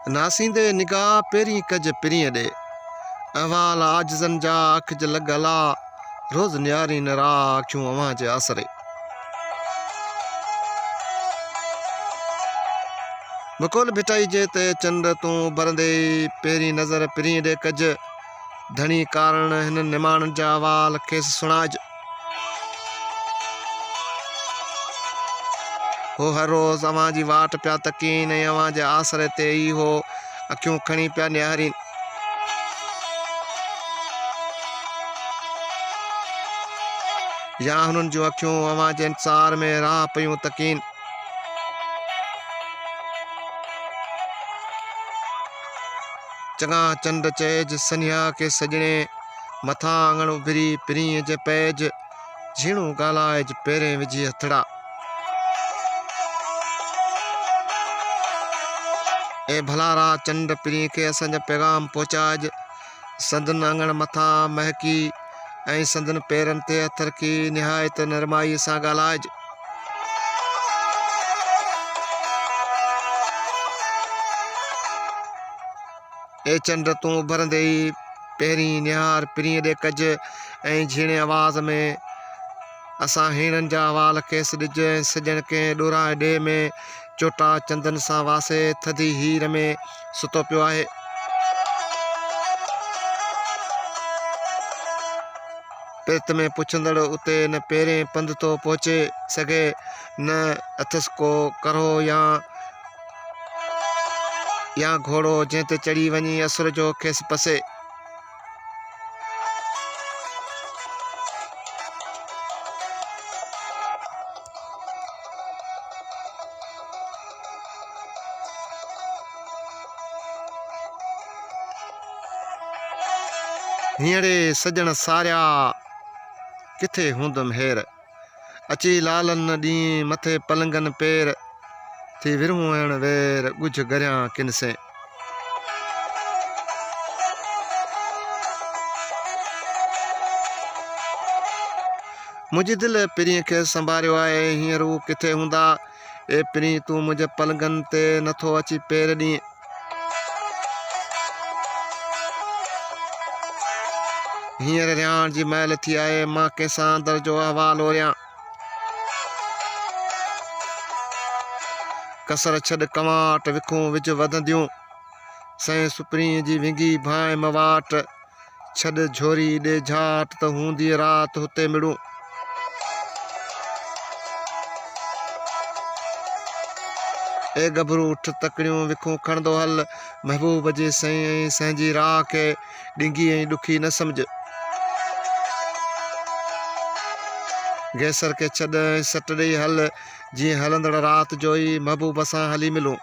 नासींदे निगाह पेरी कज पिरीअ ॾे अहवाल आजज़न जा अख ज लॻल आ रोज़ न्यारी नरा अखियूं अवां जे आसरे बकोल भिटाई जे ते चंड तूं भरंदे पेरी नज़र पिरीअ ॾे कज धणी कारण हिन निमाणनि जा अहवाल खेसि सुणाज हो हर रोज़ अवां जी वाट पिया तकीन ऐं अवां जे आसरे ते ई हो अखियूं खणी पिया निहारीन या हुननि जूं अखियूं अवां जे इंतज़ार में राह पियूं तकीन चङा चंड चएज सनिया के सजणे मथां आंगण उभिरी पिरीअ जे पैज झीणूं ॻाल्हाइज पेरें विझी हथड़ा ए भलारा चंड पिरीअ खे असांजा पैगाम पहुचाइज संदन आंगण मथां महकी ऐं संदन पेरनि ते हथ रखी निहायत नरमाईअ सां ॻाल्हाइज ए चंड तूं उभरंदे ई पहिरीं निहार पिरीअ ॾे कज ऐं झीणे आवाज़ में असां हीणनि जा अहवाल खेसि ॾिज ऐं सॼण खे ॾोराए ॾे में चोटा चंदन सां वासे थधी हीर में सुतो पियो आहे पिरत में पुछंदड़ उते न पहिरें पंधु थो पहुचे सघे न अथसि को करो या घोड़ो जंहिं ते चढ़ी वञी असुर जो खेसि पसे हींअरे सजण सारिया किथे हूंदुमि हेर अची लालनि ॾींहुं मथे पलंगनि पेर थी विरहुअण वेर ॻुझ गरियां किन से मुंहिंजी दिलि पिरीअ खे संभारियो आहे हींअर हू किथे हूंदा ए पिरी तूं मुंहिंजे पलंगनि ते नथो अची पेर ॾींहुं हींअर रिहाण जी महल थी आहे मां कंहिंसां दर जो अहवाल ओरियां कसर छॾ कवाट विखूं विझ वधंदियूं सैं सुपरीअ जी विंगी भाए मवाट छॾ झोरी ॾे झाट त हूंदी राति हुते मिड़ूं ए गभरू उठ तकड़ियूं विखूं खणंदो हल महबूब जे सईं संहिंजी राह खे ॾिंगी ऐं ॾुखी न सम्झ गैसर के छॾ ऐं सट ॾेई हल जीअं हलंदड़ राति जो ई महबूब सां हली मिलूं